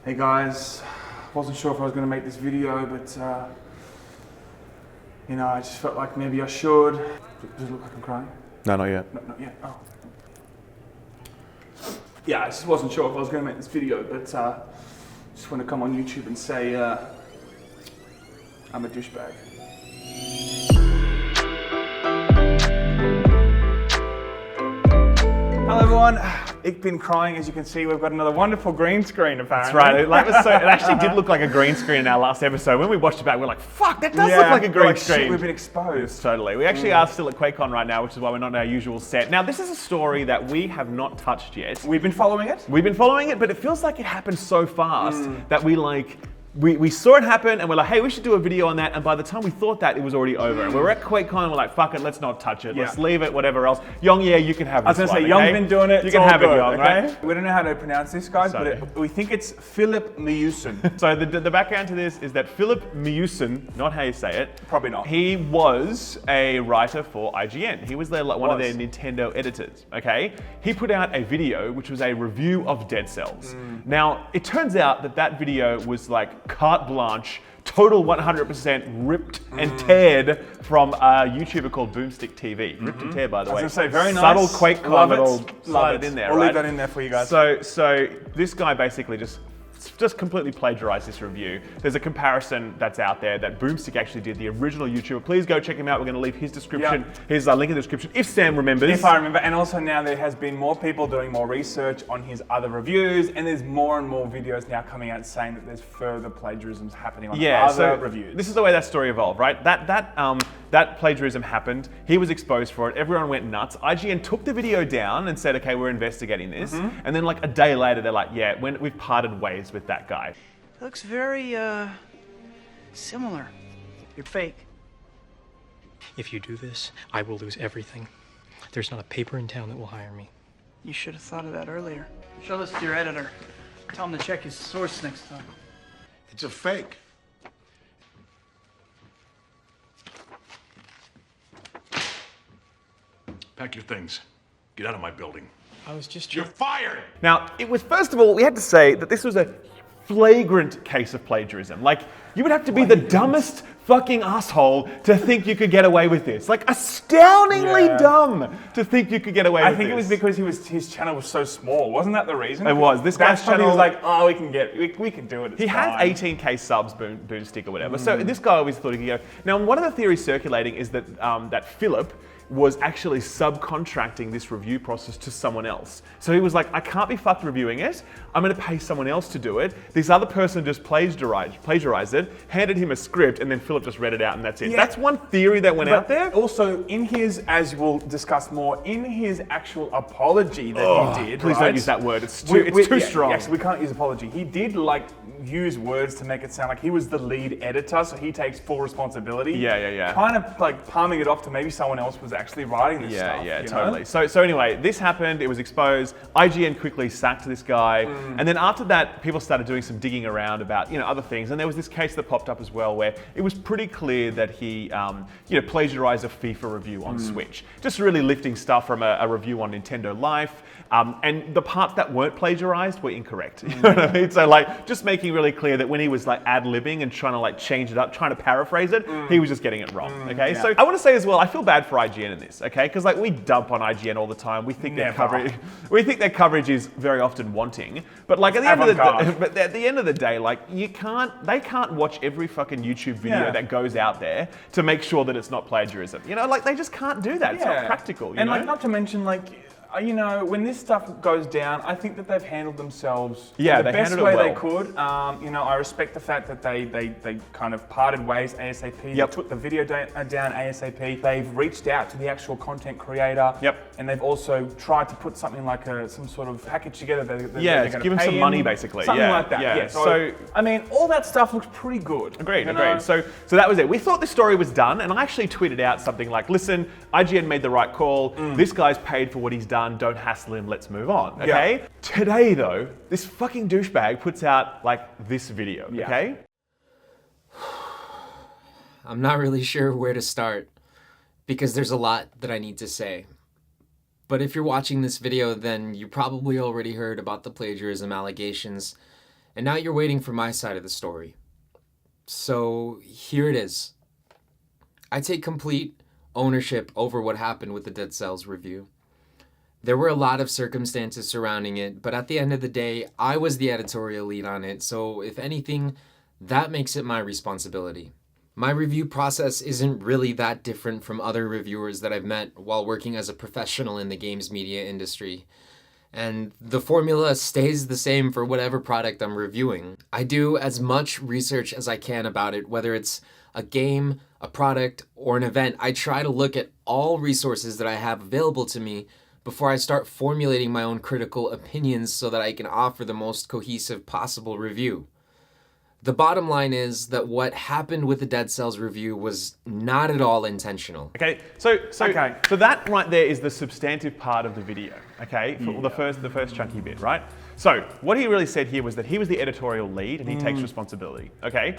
Hey guys, wasn't sure if I was going to make this video, but you know, I just felt like maybe I should. Does it look like I'm crying? No, not yet. No, not yet. Oh. Yeah, I just wasn't sure if I was going to make this video, but just want to come on YouTube and say I'm a douchebag. Hello everyone. Ich bin crying. As you can see, we've got another wonderful green screen apparently. That's right. It actually did look like a green screen in our last episode. When we watched it back, we were like, fuck, that does look like a green screen. Shit, we've been exposed. Totally. We actually are still at QuakeCon right now, which is why we're not in our usual set. Now, this is a story that we have not touched yet. We've been following it? We've been following it, but it feels like it happened so fast that we saw it happen and we're like, hey, we should do a video on that. And by the time we thought that, it was already over. And we were at QuakeCon and we're like, fuck it, let's not touch it. Let's leave it, whatever else. Yong, yeah, you can have this. I was going to say, Yong's been doing it. You can have it, Yong, okay? right? We don't know how to pronounce this, guys, but we think it's Layyyyymeeeennn. So the background to this is that Layyyyymeeeennn, not how you say it. Probably not. He was a writer for IGN. He was one of their Nintendo editors, okay? He put out a video which was a review of Dead Cells. Now, it turns out that video was like carte blanche, total 100% ripped and teared from a YouTuber called Boomstick TV. Ripped and teared, by the way. I was going to say, very nice. Subtle QuakeCon little Love slide it in there, We'll right? leave that in there for you guys. So this guy basically just completely plagiarized this review. There's a comparison that's out there that Boomstick actually did, the original YouTuber. Please go check him out. We're going to leave his description, his link in the description, if Sam remembers. If I remember. And also now there has been more people doing more research on his other reviews, and there's more and more videos now coming out saying that there's further plagiarisms happening on other reviews. This is the way that story evolved, right? That plagiarism happened. He was exposed for it. Everyone went nuts. IGN took the video down and said, okay, we're investigating this. And then like a day later, they're like, yeah, we've parted ways with that guy. Looks very, similar. You're fake. If you do this, I will lose everything. There's not a paper in town that will hire me. You should have thought of that earlier. Show this to your editor. Tell him to check his source next time. It's a fake. Pack your things. Get out of my building. I was just You're fired! Now, it was, first of all, we had to say that this was a flagrant case of plagiarism. Like, you would have to be the dumbest fucking asshole to think you could get away with this. Like, astoundingly dumb to think you could get away with this. I think it was because his channel was so small. Wasn't that the reason? It was. This guy's channel was like, oh, we can do it. It's he had fine. 18k subs, Boomstick or whatever. So this guy always thought he could go. Now, one of the theories circulating is that that Philip was actually subcontracting this review process to someone else. So he was like, I can't be fucked reviewing it. I'm going to pay someone else to do it. This other person just plagiarized it, handed him a script, and then Philip just read it out, and that's it. Yeah. That's one theory that went out there. Also, in his, as we'll discuss more, in his actual apology that he did, Please don't use that word. It's too strong. Yes, we can't use apology. He did use words to make it sound like he was the lead editor, so he takes full responsibility. Yeah. Kind of like palming it off to maybe someone else was actually writing this stuff. Yeah, you totally. know? So anyway, this happened, it was exposed. IGN quickly sacked this guy. And then after that, people started doing some digging around about, other things. And there was this case that popped up as well where it was pretty clear that he, plagiarized a FIFA review on Switch. Just really lifting stuff from a review on Nintendo Life. And the parts that weren't plagiarized were incorrect. You know what I mean? So just making really clear that when he was ad-libbing and trying to change it up, trying to paraphrase it, he was just getting it wrong. Okay, so I want to say as well, I feel bad for IGN in this. Okay, because we dump on IGN all the time. We think their coverage is very often wanting. But at the end of the day, they can't watch every fucking YouTube video that goes out there to make sure that it's not plagiarism. They just can't do that. It's not practical. And not to mention when this stuff goes down, I think that they've handled themselves the best way they could. I respect the fact that they kind of parted ways ASAP. They put the video down ASAP. They've reached out to the actual content creator. And they've also tried to put something like some sort of package together. To give him some money, basically. Something like that. Yeah. So, I mean, all that stuff looks pretty good. Agreed. So that was it. We thought the story was done, and I actually tweeted out something like, listen, IGN made the right call. This guy's paid for what he's done. Don't hassle him. Let's move on. Okay. Yeah. Today, though, this fucking douchebag puts out this video. Yeah. Okay. I'm not really sure where to start because there's a lot that I need to say. But if you're watching this video, then you probably already heard about the plagiarism allegations And now you're waiting for my side of the story. So here it is. I take complete ownership over what happened with the Dead Cells review. There were a lot of circumstances surrounding it, but at the end of the day, I was the editorial lead on it, so if anything, that makes it my responsibility. My review process isn't really that different from other reviewers that I've met while working as a professional in the games media industry. And the formula stays the same for whatever product I'm reviewing. I do as much research as I can about it, whether it's a game, a product, or an event. I try to look at all resources that I have available to me before I start formulating my own critical opinions so that I can offer the most cohesive possible review. The bottom line is that what happened with the Dead Cells review was not at all intentional. Okay, so that right there is the substantive part of the video, okay? For the first chunky bit, right? So what he really said here was that he was the editorial lead and he takes responsibility, okay?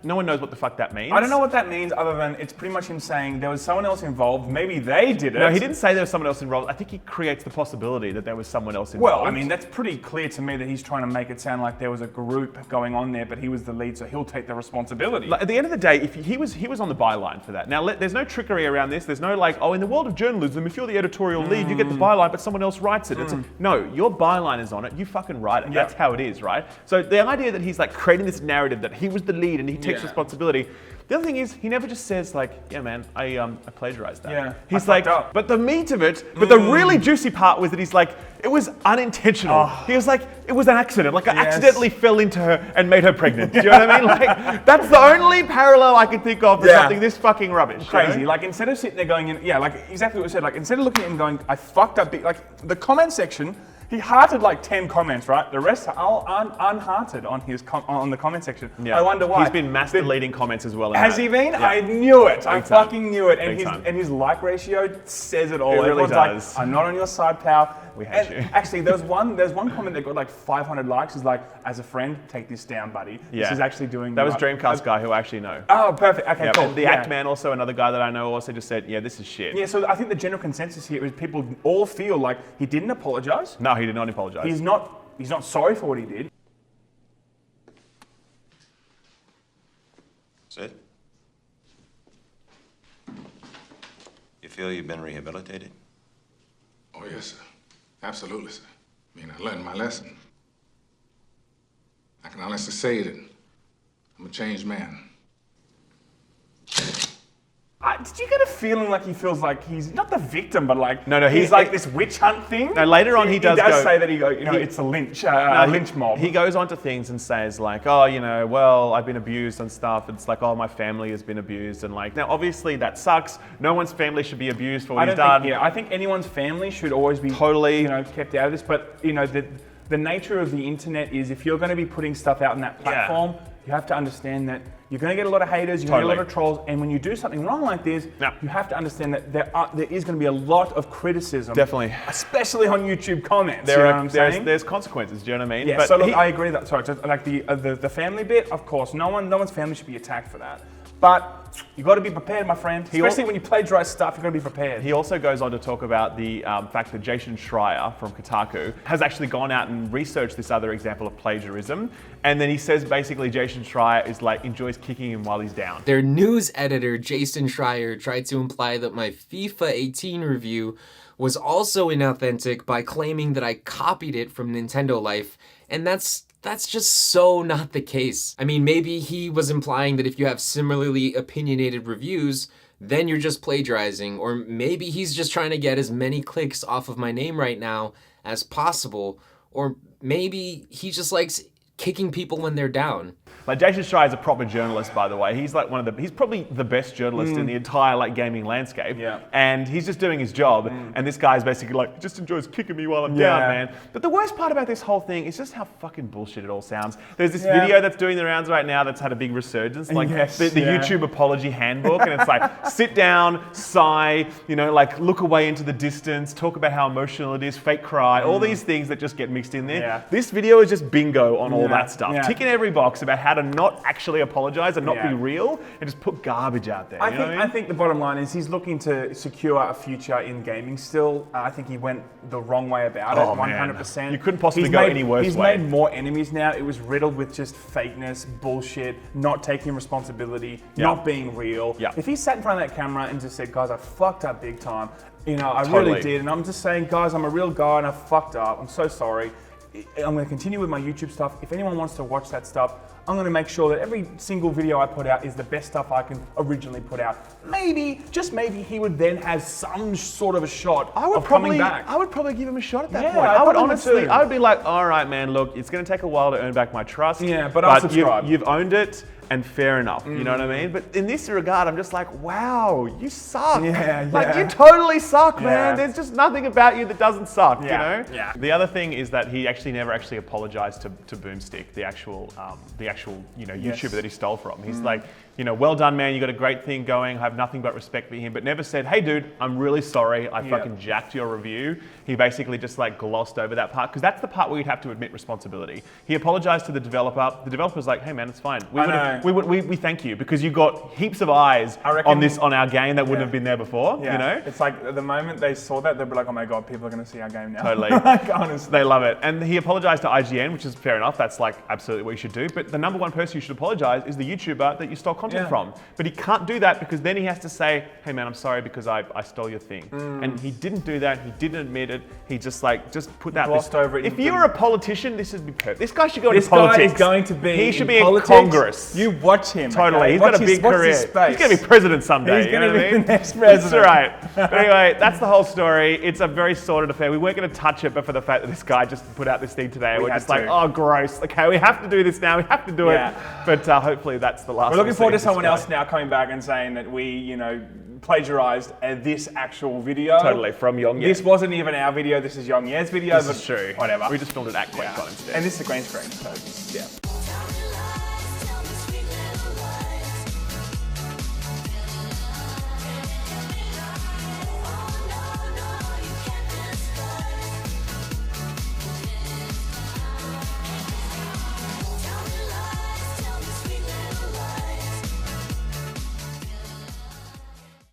No one knows what the fuck that means. I don't know what that means other than it's pretty much him saying there was someone else involved, maybe they did it. No, he didn't say there was someone else involved. I think he creates the possibility that there was someone else involved. Well, I mean, that's pretty clear to me that he's trying to make it sound like there was a group going on there, but he was the lead, so he'll take the responsibility. Like, at the end of the day, if he was on the byline for that. Now, there's no trickery around this. There's no like, oh, in the world of journalism, if you're the editorial lead, you get the byline, but someone else writes it. No, your byline is on it. You fucking write it. That's how it is, right? So the idea that he's like creating this narrative that he was the lead and he takes responsibility. The other thing is, he never just says like, yeah man, I plagiarized that. Yeah, he's like, but the meat of it, but the really juicy part was that he's like, it was unintentional. He was like, it was an accident. Like I accidentally fell into her and made her pregnant. Do you know what I mean? Like, that's the only parallel I can think of for something this fucking rubbish. Crazy. You know? Like instead of sitting there going, like exactly what you said, like instead of looking at it and going, I fucked up, like the comment section, he hearted like 10 comments, right? The rest are all unhearted on on the comment section. Yeah. I wonder why. He's been mass deleting comments as well. Has he been? Yeah. I knew it. I fucking knew it. Big time. And his like ratio says it all. It really does. Like, I'm not on your side, pal. We hate you. Actually, there's one comment that got like 500 likes. It's like, as a friend, take this down, buddy. Yeah. This is actually doing. That was Dreamcast guy who I actually know. Oh, perfect. Okay, cool. And the Act Man, also another guy that I know, also just said, yeah, this is shit. Yeah. So I think the general consensus here is people all feel like he didn't apologize. No, he did not apologize. He's not sorry for what he did. Sid? You feel you've been rehabilitated? Oh, yes, sir. Absolutely, sir. I mean, I learned my lesson. I can honestly say that I'm a changed man. Did you get a feeling like he feels like he's not the victim, but like he's like this witch hunt thing? No, later on he does say that it's a lynch mob. He goes on to things and says like, oh, well, I've been abused and stuff. It's like, oh, my family has been abused and like, now obviously that sucks. No one's family should be abused for what he's done. I think anyone's family should always be totally kept out of this. But the nature of the internet is if you're going to be putting stuff out on that platform, you have to understand that you're going to get a lot of haters, you're going to get a lot of trolls, and when you do something wrong like this, you have to understand that there is going to be a lot of criticism. Definitely. Especially on YouTube comments. There's consequences, do you know what I mean? Yeah, but so look, I agree that, sorry, just like the family bit, of course, no one's family should be attacked for that. But you got to be prepared, my friend. Especially when you plagiarize stuff, you got to be prepared. He also goes on to talk about the fact that Jason Schreier from Kotaku has actually gone out and researched this other example of plagiarism. And then he says basically Jason Schreier is like enjoys kicking him while he's down. Their news editor, Jason Schreier, tried to imply that my FIFA 18 review was also inauthentic by claiming that I copied it from Nintendo Life. And that's just so not the case. I mean, maybe he was implying that if you have similarly opinionated reviews, then you're just plagiarizing. Or maybe he's just trying to get as many clicks off of my name right now as possible. Or maybe he just likes kicking people when they're down. Like Jason Schreier is a proper journalist, by the way. He's like he's probably the best journalist in the entire like gaming landscape. Yeah. And he's just doing his job. And this guy's basically like, just enjoys kicking me while I'm down, man. But the worst part about this whole thing is just how fucking bullshit it all sounds. There's this video that's doing the rounds right now that's had a big resurgence, like the YouTube apology handbook. And it's like, sit down, sigh, like look away into the distance, talk about how emotional it is, fake cry, all these things that just get mixed in there. Yeah. This video is just bingo on all that stuff. Tick in every box about how to not actually apologize and not be real and just put garbage out there. I think the bottom line is he's looking to secure a future in gaming still. I think he went the wrong way about it, 100%. You couldn't possibly go any worse way. He's made more enemies now. It was riddled with just fakeness, bullshit, not taking responsibility, not being real. If he sat in front of that camera and just said, guys, I fucked up big time. You know, I really did. And I'm just saying, guys, I'm a real guy and I fucked up. I'm so sorry. I'm going to continue with my YouTube stuff. If anyone wants to watch that stuff, I'm going to make sure that every single video I put out is the best stuff I can originally put out. Maybe, just maybe, he would then have some sort of a shot of coming back. I would probably give him a shot at that point. I would honestly, I would be like, all right, man, look, it's going to take a while to earn back my trust. Yeah, but I'll subscribe. You've owned it. And fair enough, you know what I mean? But in this regard, I'm just like, wow, you suck. Like, you totally suck, man. There's just nothing about you that doesn't suck, you know? The other thing is that he never actually apologized to Boomstick, the actual YouTuber that he stole from. He's like, you know, well done, man. You got a great thing going. I have nothing but respect for him, but never said, hey, dude, I'm really sorry. I fucking jacked your review. He basically just like glossed over that part because that's the part where you'd have to admit responsibility. He apologized to the developer. The developer's like, hey, man, it's fine. We thank you because you got heaps of eyes on our game that wouldn't have been there before. You know, it's like the moment they saw that, they'd be like, "Oh my god, people are going to see our game now." Totally, like, honestly, they love it. And he apologized to IGN, which is fair enough. That's like absolutely what you should do. But the number one person you should apologize is the YouTuber that you stole content from. But he can't do that because then he has to say, "Hey man, I'm sorry because I stole your thing." And he didn't do that. He didn't admit it. He just put that. Glossed over it. If you were a politician, this would be perfect. This guy should go into politics. This guy is going to be. He should be in Congress. You watch him. Totally. Okay? He's got a big career. He's going to be president someday. He's going to be the next That's president. right. But anyway, that's the whole story. It's a very sordid affair. We weren't going to touch it, but for the fact that this guy just put out this thing today, we're just like, oh, gross. Okay, we have to do this now. We have to do it. But hopefully that's the last. We're looking forward to someone else now coming back and saying that we, you know, plagiarized this actual video. Totally, from Yongye. This wasn't even our video. This is Yongye's video. This is true. Whatever. We just filmed it at QuakeCon instead. And this is a green screen. So, yeah.